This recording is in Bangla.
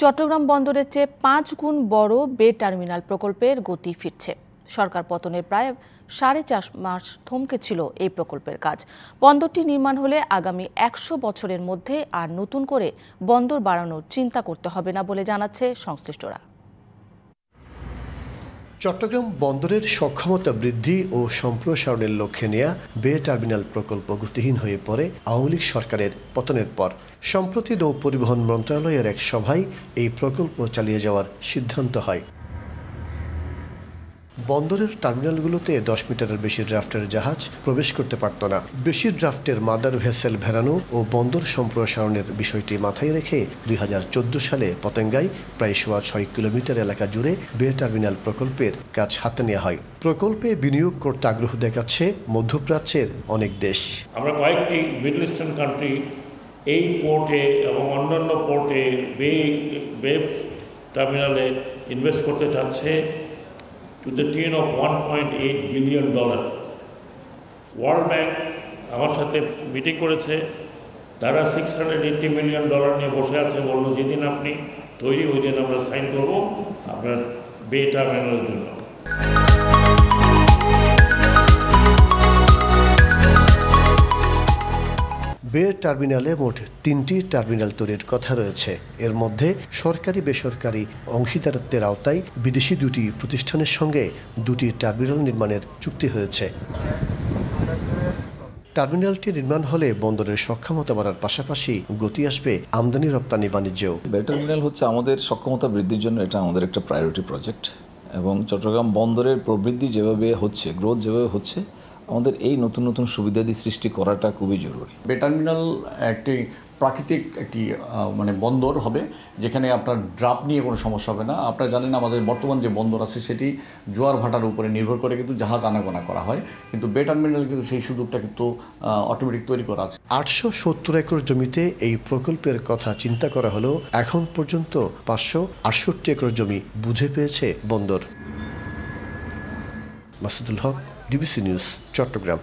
চট্টগ্রাম বন্দরের চেয়ে ৫ গুণ বড় বে টার্মিনাল প্রকল্পের গতি ফিরছে। সরকার পতনের প্রায় ৪.৫ মাস থমকে ছিল এই প্রকল্পের কাজ। বন্দরটি নির্মাণ হলে আগামী ১০০ বছরের মধ্যে আর নতুন করে বন্দর বাড়ানোর চিন্তা করতে হবে না বলে জানাচ্ছে সংশ্লিষ্টরা। চট্টগ্রাম বন্দরের সক্ষমতা বৃদ্ধি ও সম্প্রসারণের লক্ষ্যে নেয়া বে টার্মিনাল প্রকল্প গতিহীন হয়ে পড়ে আওয়ামী লীগ সরকারের পতনের পর। সম্প্রতি নৌ পরিবহন মন্ত্রণালয়ের এক সভায় এই প্রকল্প চালিয়ে যাওয়ার সিদ্ধান্ত হয়। বন্দরের টার্মিনালগুলোতে ১০ মিটারের বেশি ড্রাফটের জাহাজ প্রবেশ করতে পারত না। বেশি ড্রাফটের মাদার ভেসেল ভেড়ানো ও বন্দর সম্প্রসারণের বিষয়টি মাথায় রেখে ২০১৪ সালে পতেঙ্গায় প্রায় ৬.৫ কিলোমিটার এলাকা জুড়ে বে টার্মিনাল প্রকল্পের কাজ হাতে নেওয়া হয়। প্রকল্পে বিনিয়োগ করতে আগ্রহ দেখাচ্ছে মধ্যপ্রাচ্যের অনেক দেশ। আমরা কয়েকটি মিডল ইস্টার্ন কান্ট্রি এই পোর্টে এবং অন্যান্য পোর্টে বে টার্মিনালে ইনভেস্ট করতে চাচ্ছে to the tune of $1.8 billion. World bank আমার সাথে মিটিং করেছে, তারা $680 million নিয়ে বসে আছে। বলল যেদিন আপনি তৈরি ওই দিন আমরা সাইন করব আপনার বে টার্মিনালের জন্য। বে টার্মিনালে মোট ৩টি টার্মিনাল তৈরির কথা রয়েছে। এর মধ্যে সরকারি বেসরকারি অংশীদারত্বের আওতায় বিদেশি ২টি প্রতিষ্ঠানের সঙ্গে ২টি টার্মিনাল নির্মাণের চুক্তি হয়েছে। টার্মিনালটি নির্মাণ হলে বন্দরের সক্ষমতা বাড়ার পাশাপাশি গতি আসবে আমদানি রপ্তানি বাণিজ্যেও। বে টার্মিনাল হচ্ছে আমাদের সক্ষমতা বৃদ্ধির জন্য এটা আমাদের একটা প্রায়োরিটি প্রজেক্ট, এবং চট্টগ্রাম বন্দরের প্রবৃদ্ধি যেভাবে হচ্ছে, গ্রোথ যেভাবে হচ্ছে, আমাদের এই নতুন নতুন সুবিধাদি সৃষ্টি করাটা খুবই জরুরি। বে টার্মিনাল একটি প্রাকৃতিক একটি বন্দর হবে, যেখানে আপনার ড্রাফট নিয়ে কোনো সমস্যা হবে না। আপনারা জানেন আমাদের বর্তমান যে বন্দর আছে সেটি জোয়ার ভাটার উপরে নির্ভর করে কিন্তু জাহাজ আনাগোনা করা হয়, কিন্তু বে টার্মিনাল কিন্তু সেই সুযোগটা কিন্তু অটোমেটিক তৈরি করা আছে। ৮৭০ একর জমিতে এই প্রকল্পের কথা চিন্তা করা হলেও এখন পর্যন্ত ৫৬৮ একর জমি বুঝে পেয়েছে বন্দর। মাসুদুল হক, ডিবিসি নিউজ, চট্টগ্রাম।